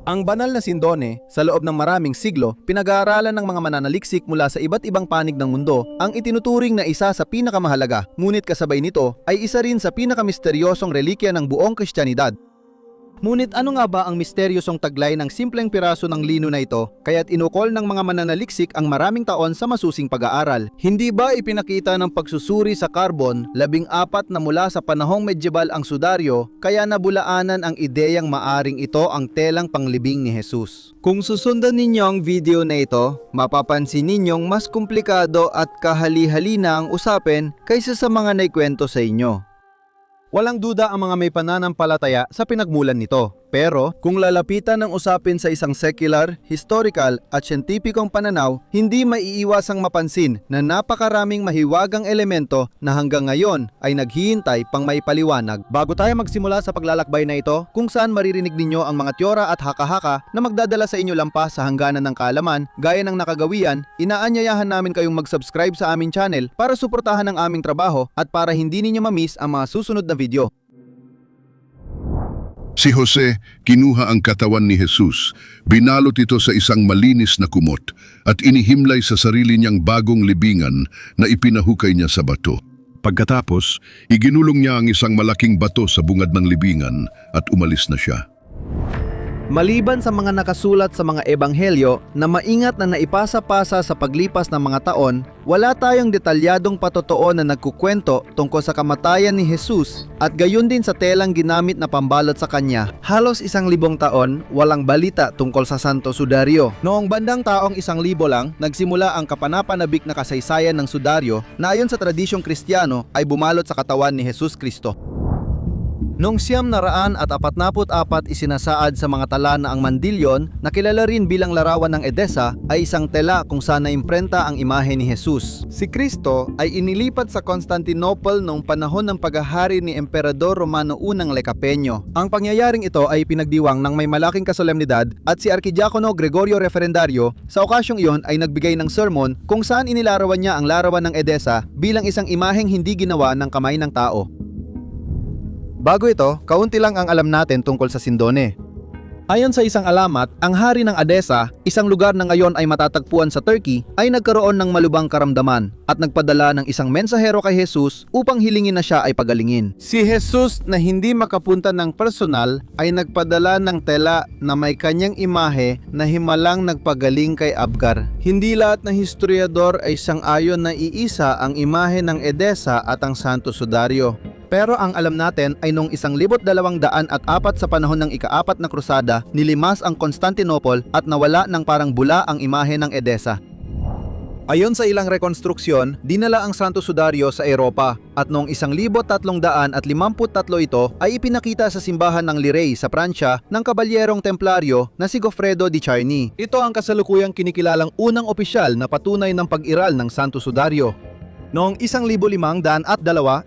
Ang banal na sindone, sa loob ng maraming siglo, pinag-aaralan ng mga mananaliksik mula sa iba't ibang panig ng mundo, ang itinuturing na isa sa pinakamahalaga, ngunit kasabay nito ay isa rin sa pinakamisteryosong relikya ng buong Kristyanidad. Ngunit ano nga ba ang misteryosong taglay ng simpleng piraso ng lino na ito, kaya't inukol ng mga mananaliksik ang maraming taon sa masusing pag-aaral? Hindi ba ipinakita ng pagsusuri sa carbon, 14 na mula sa panahong medieval ang sudaryo, kaya nabulaanan ang ideyang maaring ito ang telang panglibing ni Jesus? Kung susundan ninyo ang video na ito, mapapansin ninyong mas komplikado at kahali-halina ang usapin kaysa sa mga naikwento sa inyo. Walang duda ang mga may pananampalataya sa pinagmulan nito. Pero kung lalapitan ng usapin sa isang secular, historical at siyentipikong pananaw, hindi maiiwasang mapansin na napakaraming mahiwagang elemento na hanggang ngayon ay naghihintay pang may paliwanag. Bago tayo magsimula sa paglalakbay na ito, kung saan maririnig ninyo ang mga teora at haka-haka na magdadala sa inyo lampas sa hangganan ng kaalaman, gaya ng nakagawian, inaanyayahan namin kayong mag-subscribe sa aming channel para suportahan ang aming trabaho at para hindi ninyo ma-miss ang mga susunod na video. Si Jose, kinuha ang katawan ni Jesus, binalot ito sa isang malinis na kumot at inihimlay sa sarili niyang bagong libingan na ipinahukay niya sa bato. Pagkatapos, iginulong niya ang isang malaking bato sa bungad ng libingan at umalis na siya. Maliban sa mga nakasulat sa mga ebanghelyo na maingat na naipasa-pasa sa paglipas ng mga taon, wala tayong detalyadong patotoo na nagkukwento tungkol sa kamatayan ni Jesus at gayon din sa telang ginamit na pambalot sa kanya. Halos 1,000 taon, walang balita tungkol sa Santo Sudario. Noong bandang taong 1,000 lang, nagsimula ang kapanapanabik na kasaysayan ng Sudario na ayon sa tradisyong Kristiyano ay bumalot sa katawan ni Jesus Kristo. Noong 944 isinasaad sa mga tala na ang mandilyon, na kilala rin bilang larawan ng Edessa, ay isang tela kung saan naimprenta ang imahe ni Jesus. Si Kristo ay inilipat sa Constantinople noong panahon ng paghahari ni Emperador Romano I Lecapenyo. Ang pangyayaring ito ay pinagdiwang ng may malaking kasolemnidad at si Arkidiakono Gregorio Referendario sa okasyong iyon ay nagbigay ng sermon kung saan inilarawan niya ang larawan ng Edessa bilang isang imaheng hindi ginawa ng kamay ng tao. Bago ito, kaunti lang ang alam natin tungkol sa sindone. Ayon sa isang alamat, ang hari ng Edessa, isang lugar na ngayon ay matatagpuan sa Turkey, ay nagkaroon ng malubhang karamdaman at nagpadala ng isang mensahero kay Jesus upang hilingin na siya ay pagalingin. Si Jesus na hindi makapunta ng personal ay nagpadala ng tela na may kanyang imahe na himalang nagpagaling kay Abgar. Hindi lahat ng historiador ay sang-ayon na iisa ang imahe ng Edessa at ang Santo Sudario. Pero ang alam natin ay noong 1204 sa panahon ng ika-4 na krusada, nilimas ang Constantinople at nawala ng parang bula ang imahe ng Edessa. Ayon sa ilang rekonstruksyon, dinala ang Santo Sudario sa Europa at noong 1353 ito ay ipinakita sa simbahan ng Lirey sa Pransya ng kabalyerong templaryo na si Goffredo di Charny. Ito ang kasalukuyang kinikilalang unang opisyal na patunay ng pag-iral ng Santo Sudario. Noong 1502,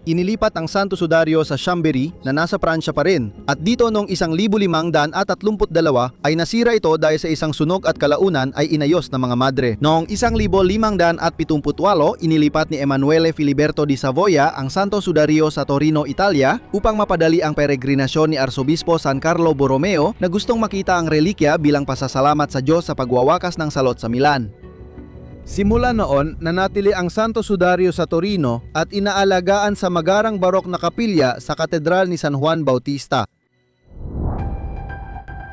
inilipat ang Santo Sudario sa Chambéry na nasa Pransya pa rin. At dito noong 1532 ay nasira ito dahil sa isang sunog at kalaunan ay inayos ng mga madre. Noong 1578, inilipat ni Emanuele Filiberto di Savoia ang Santo Sudario sa Torino, Italia upang mapadali ang peregrinasyon ni Arsobispo San Carlo Borromeo na gustong makita ang relikya bilang pasasalamat sa Diyos sa pagwawakas ng salot sa Milan. Simula noon, nanatili ang Santo Sudario sa Torino at inaalagaan sa magarang barok na kapilya sa Katedral ni San Juan Bautista.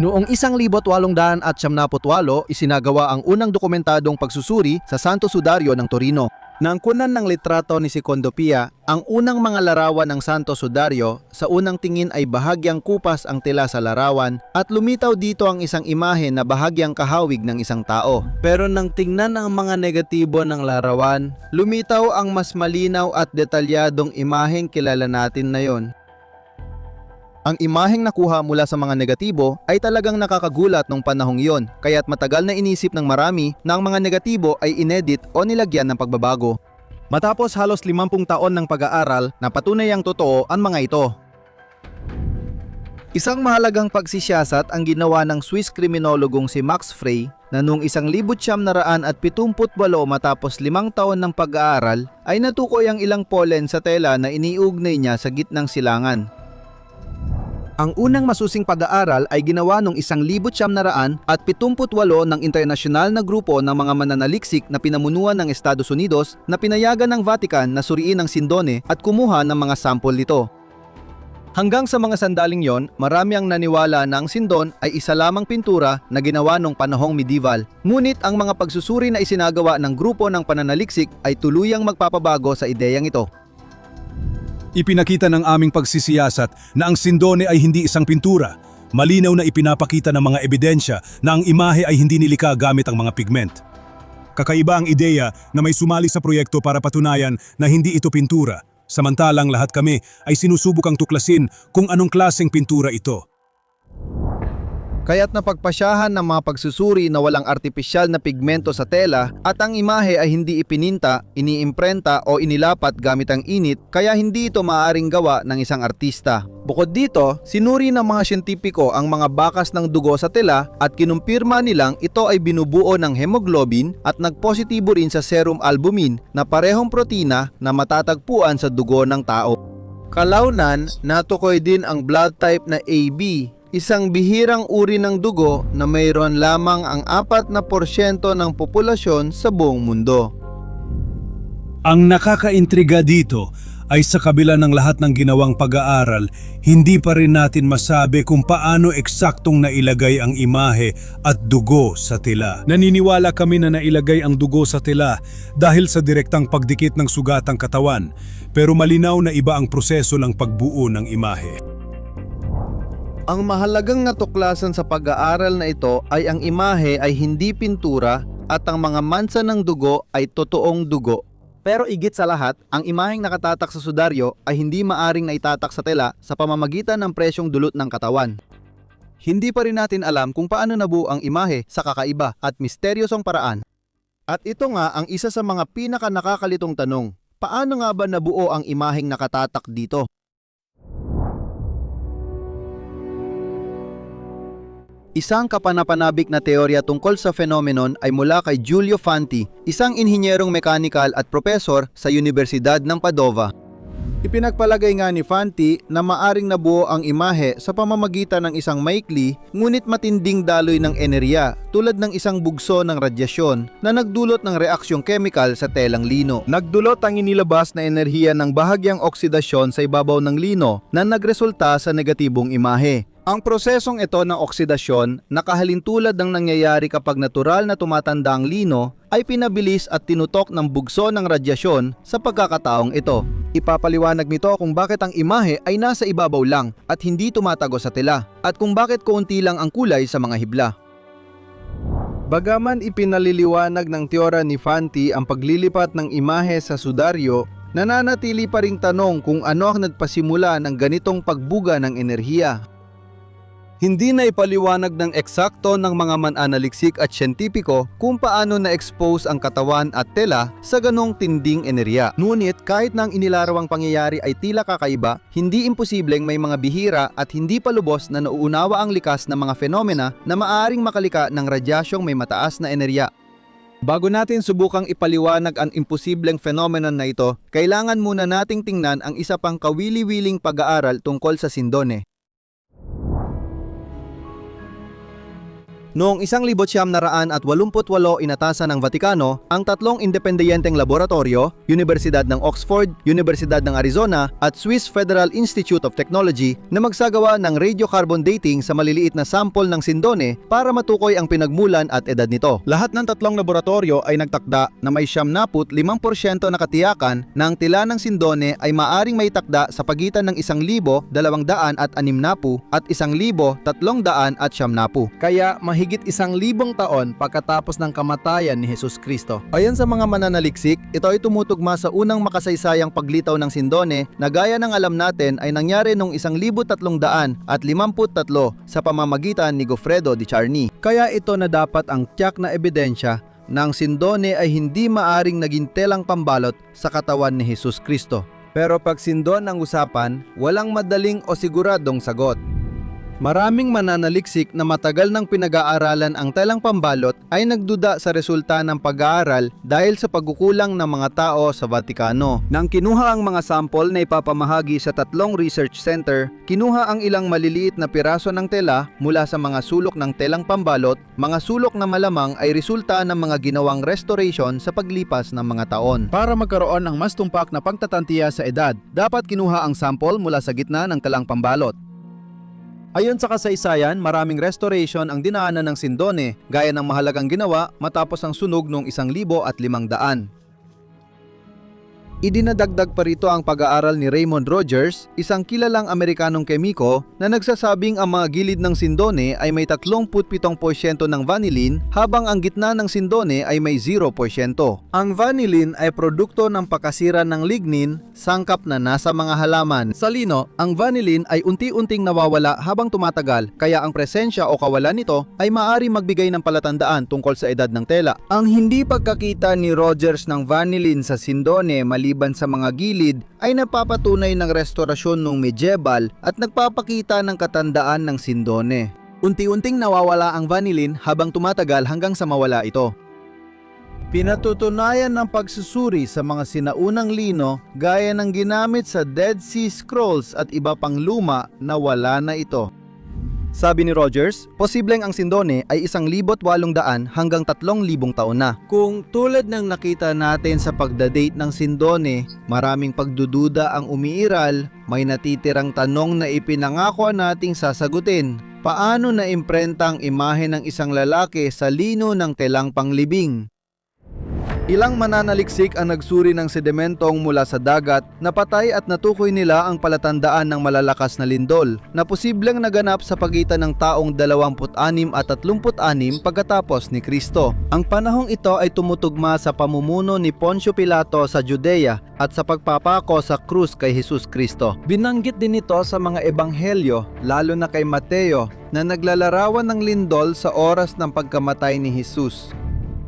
Noong 1878, isinagawa ang unang dokumentadong pagsusuri sa Santo Sudario ng Torino. Naangkunan ng litrato ni Secondo Pia, ang unang mga larawan ng Santo Sudario, sa unang tingin ay bahagyang kupas ang tela sa larawan at lumitaw dito ang isang imahe na bahagyang kahawig ng isang tao. Pero nang tingnan ang mga negatibo ng larawan, lumitaw ang mas malinaw at detalyadong imaheng kilala natin na yon. Ang imaheng nakuha mula sa mga negatibo ay talagang nakakagulat nung panahong iyon, kaya't matagal na inisip ng marami na ang mga negatibo ay inedit o nilagyan ng pagbabago. Matapos halos 50 taon ng pag-aaral, napatunay ang totoo ang mga ito. Isang mahalagang pagsisiyasat ang ginawa ng Swiss kriminologong si Max Frey na noong 1978 matapos 5 taon ng pag-aaral ay natukoy ang ilang pollen sa tela na iniugnay niya sa gitnang silangan. Ang unang masusing pag-aaral ay ginawa noong 1978 ng internasyonal na grupo ng mga mananaliksik na pinamunuan ng Estados Unidos na pinayagan ng Vatican na suriin ang sindone at kumuha ng mga sample nito. Hanggang sa mga sandaling yon, marami ang naniwala na ang sindon ay isa lamang pintura na ginawa noong panahong medieval. Ngunit ang mga pagsusuri na isinagawa ng grupo ng pananaliksik ay tuluyang magpapabago sa ideyang ito. Ipinakita ng aming pagsisiyasat na ang sindone ay hindi isang pintura. Malinaw na ipinapakita ng mga ebidensya na ang imahe ay hindi nilikha gamit ang mga pigment. Kakaiba ang ideya na may sumali sa proyekto para patunayan na hindi ito pintura, samantalang lahat kami ay sinusubukang tuklasin kung anong klaseng pintura ito. Kaya't napagpasyahan ng mga pagsusuri na walang artipisyal na pigmento sa tela at ang imahe ay hindi ipininta, iniimprenta o inilapat gamit ang init, kaya hindi ito maaaring gawa ng isang artista. Bukod dito, sinuri ng mga siyentipiko ang mga bakas ng dugo sa tela at kinumpirma nilang ito ay binubuo ng hemoglobin at nagpositibo rin sa serum albumin na parehong protina na matatagpuan sa dugo ng tao. Kalaunan, natukoy din ang blood type na AB, isang bihirang uri ng dugo na mayroon lamang ang 4% ng populasyon sa buong mundo. Ang nakakaintriga dito ay sa kabila ng lahat ng ginawang pag-aaral, hindi pa rin natin masabi kung paano eksaktong nailagay ang imahe at dugo sa tela. Naniniwala kami na nailagay ang dugo sa tela dahil sa direktang pagdikit ng sugatang katawan, pero malinaw na iba ang proseso ng pagbuo ng imahe. Ang mahalagang natuklasan sa pag-aaral na ito ay ang imahe ay hindi pintura at ang mga mansa ng dugo ay totoong dugo. Pero igit sa lahat, ang imaheng nakatatak sa sudaryo ay hindi maaring naitatak sa tela sa pamamagitan ng presyong dulot ng katawan. Hindi pa rin natin alam kung paano nabuo ang imahe sa kakaiba at misteryosong paraan. At ito nga ang isa sa mga pinaka-nakakalitong tanong. Paano nga ba nabuo ang imaheng nakatatak dito? Isang kapanapanabik na teorya tungkol sa phenomenon ay mula kay Giulio Fanti, isang inhinyerong mekanikal at propesor sa Universidad ng Padova. Ipinagpalagay nga ni Fanti na maaring nabuo ang imahe sa pamamagitan ng isang maikli ngunit matinding daloy ng enerhiya tulad ng isang bugso ng radyasyon na nagdulot ng reaksyong kemikal sa telang lino. Nagdulot ang inilabas na enerhiya ng bahagyang oksidasyon sa ibabaw ng lino na nagresulta sa negatibong imahe. Ang prosesong ito ng oksidasyon, nakahalintulad ng nangyayari kapag natural na tumatanda ang lino, ay pinabilis at tinutok ng bugso ng radyasyon sa pagkakataong ito. Ipapaliwanag nito kung bakit ang imahe ay nasa ibabaw lang at hindi tumatago sa tela, at kung bakit kaunti lang ang kulay sa mga hibla. Bagaman ipinaliliwanag ng teorya ni Fanti ang paglilipat ng imahe sa sudaryo, nananatili pa ring tanong kung ano ang nagpasimula ng ganitong pagbuga ng enerhiya. Hindi na ipaliwanag ng eksakto ng mga mananaliksik at siyentipiko kung paano na-expose ang katawan at tela sa ganong tinding enerhiya. Ngunit kahit na ang inilarawang pangyayari ay tila kakaiba, hindi imposibleng may mga bihira at hindi pa lubos na nauunawa ang likas na mga fenomena na maaaring makalika ng radyasyong may mataas na enerhiya. Bago natin subukang ipaliwanag ang imposibleng phenomenon na ito, kailangan muna nating tingnan ang isa pang kawili-wiling pag-aaral tungkol sa sindone. Noong 1988 inatasan ng Vatikano ang tatlong independenteng laboratorio, Universidad ng Oxford, Universidad ng Arizona at Swiss Federal Institute of Technology na magsagawa ng radiocarbon dating sa maliliit na sample ng sindone para matukoy ang pinagmulan at edad nito. Lahat ng tatlong laboratorio ay nagtakda na may 75% na katiyakan na ang tila ng sindone ay maaring maitakda sa pagitan ng 1,260 at 1,370. Kaya mahigit 1,000 taon pagkatapos ng kamatayan ni Hesus Kristo. Ayon sa mga mananaliksik, ito ay tumutugma sa unang makasaysayang paglitaw ng sindone na gaya ng alam natin ay nangyari noong 1,353 sa pamamagitan ni Goffredo di Charny. Kaya ito na dapat ang tiyak na ebidensya na ang sindone ay hindi maaring naging telang pambalot sa katawan ni Hesus Kristo. Pero pag sindon ang usapan, walang madaling o siguradong sagot. Maraming mananaliksik na matagal nang pinag-aaralan ang telang pambalot ay nagduda sa resulta ng pag-aaral dahil sa pagkukulang ng mga tao sa Vatikano. Nang kinuha ang mga sample na ipapamahagi sa 3 research center, kinuha ang ilang maliliit na piraso ng tela mula sa mga sulok ng telang pambalot, mga sulok na malamang ay resulta ng mga ginawang restoration sa paglipas ng mga taon. Para magkaroon ng mas tumpak na pagtatantiya sa edad, dapat kinuha ang sample mula sa gitna ng telang pambalot. Ayon sa kasaysayan, maraming restoration ang dinaanan ng Sindone, gaya ng mahalagang ginawa matapos ang sunog noong 1500. Idinadagdag pa rito ang pag-aaral ni Raymond Rogers, isang kilalang Amerikanong kemiko na nagsasabing ang mga gilid ng Sindone ay may 37% ng vanillin habang ang gitna ng Sindone ay may 0%. Ang vanillin ay produkto ng pakasira ng lignin, sangkap na nasa mga halaman. Sa lino, ang vanillin ay unti-unting nawawala habang tumatagal, kaya ang presensya o kawalan nito ay maaari magbigay ng palatandaan tungkol sa edad ng tela. Ang hindi pagkakita ni Rogers ng vanillin sa Sindone maliban sa mga gilid ay napapatunay ng restorasyon ng medieval at nagpapakita ng katandaan ng Sindone. Unti-unting nawawala ang vanillin habang tumatagal hanggang sa mawala ito. Pinatutunayan ng pagsusuri sa mga sinaunang lino gaya ng ginamit sa Dead Sea Scrolls at iba pang luma na wala na ito. Sabi ni Rogers, posibleng ang Sindone ay 1,800 hanggang 3,000 taon na. Kung tulad ng nakita natin sa pagdadate ng Sindone, maraming pagdududa ang umiiral, may natitirang tanong na ipinangako nating sasagutin. Paano na imprenta ang imahe ng isang lalaki sa lino ng telang panglibing? Ilang mananaliksik ang nagsuri ng sedimentong mula sa dagat, napatay at natukoy nila ang palatandaan ng malalakas na lindol na posibleng naganap sa pagitan ng taong 26 at 36 pagkatapos ni Kristo. Ang panahong ito ay tumutugma sa pamumuno ni Poncio Pilato sa Judea at sa pagpapako sa krus kay Jesus Kristo. Binanggit din ito sa mga ebanghelyo, lalo na kay Mateo, na naglalarawan ng lindol sa oras ng pagkamatay ni Jesus.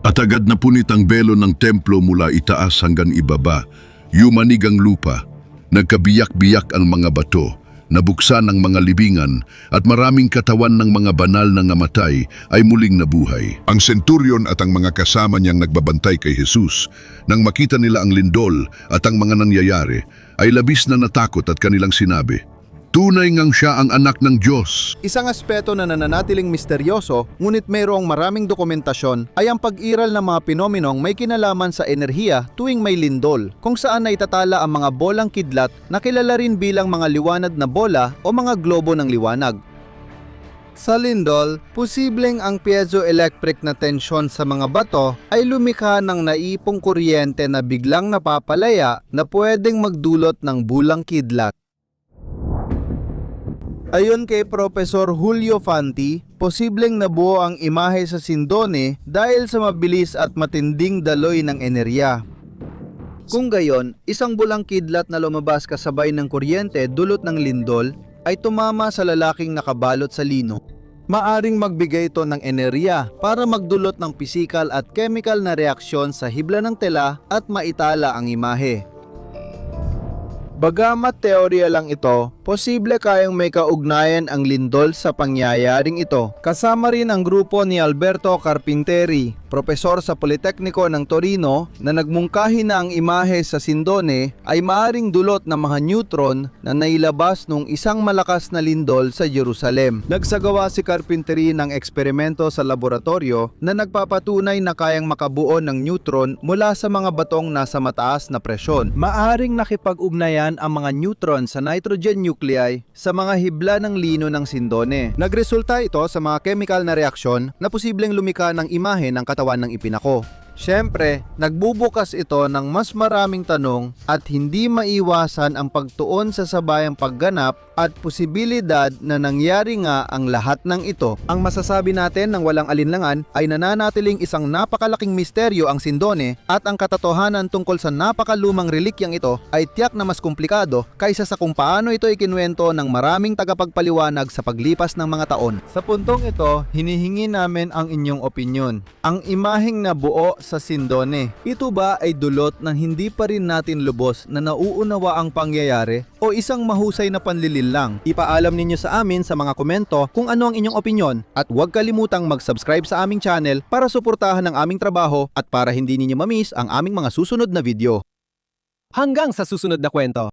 At agad na punit ang belo ng templo mula itaas hanggang ibaba. Yumanig ang lupa. Nagkabiyak-biyak ang mga bato. Nabuksan ang mga libingan at maraming katawan ng mga banal na namatay ay muling nabuhay. Ang senturyon at ang mga kasama niyang nagbabantay kay Jesus, nang makita nila ang lindol at ang mga nangyayari, ay labis na natakot at kanilang sinabi, "Tunay ngang siya ang anak ng Diyos." Isang aspeto na nananatiling misteryoso ngunit mayroong maraming dokumentasyon ay ang pag-iral ng mga penomenong may kinalaman sa enerhiya tuwing may lindol, kung saan naitatala ang mga bolang kidlat na kilala rin bilang mga liwanag na bola o mga globo ng liwanag. Sa lindol, posibleng ang piezoelectric na tensyon sa mga bato ay lumikha ng naipong kuryente na biglang napapalaya na pwedeng magdulot ng bulang kidlat. Ayon kay Profesor Julio Fanti, posibleng nabuo ang imahe sa Sindone dahil sa mabilis at matinding daloy ng enerhiya. Kung gayon, isang bulang kidlat na lumabas kasabay ng kuryente dulot ng lindol ay tumama sa lalaking nakabalot sa lino. Maaring magbigay ito ng enerhiya para magdulot ng pisikal at chemical na reaksyon sa hibla ng tela at maitala ang imahe. Bagamat teorya lang ito, posible kayang may kaugnayan ang lindol sa pangyayaring ito. Kasama rin ang grupo ni Alberto Carpinteri, propesor sa Politekniko ng Torino, na nagmungkahi na ang imahe sa Sindone ay maaring dulot ng mga neutron na nailabas nung isang malakas na lindol sa Jerusalem. Nagsagawa si Carpinteri ng eksperimento sa laboratorio na nagpapatunay na kayang makabuo ng neutron mula sa mga batong nasa mataas na presyon. Maaring nakipag-ugnayan ang mga neutron sa nitrogen nuclei sa mga hibla ng lino ng Sindone. Nagresulta ito sa mga chemical na reaksyon na posibleng lumikha ng imahe ng katawan ng ipinako. Siyempre, nagbubukas ito ng mas maraming tanong at hindi maiwasan ang pagtuon sa sabayang pagganap at posibilidad na nangyari nga ang lahat ng ito. Ang masasabi natin ng walang alinlangan ay nananatiling isang napakalaking misteryo ang Sindone at ang katotohanan tungkol sa napakalumang relikyang ito ay tiyak na mas komplikado kaysa sa kung paano ito ikinuwento ng maraming tagapagpaliwanag sa paglipas ng mga taon. Sa puntong ito, hinihingi namin ang inyong opinyon. Ang imaheng nabuo sa Sindone. Ito ba ay dulot ng hindi pa rin natin lubos na nauunawa ang pangyayari o isang mahusay na panlilil lang? Ipaalam ninyo sa amin sa mga komento kung ano ang inyong opinyon at huwag kalimutang mag-subscribe sa aming channel para suportahan ang aming trabaho at para hindi ninyo mamiss ang aming mga susunod na video. Hanggang sa susunod na kwento.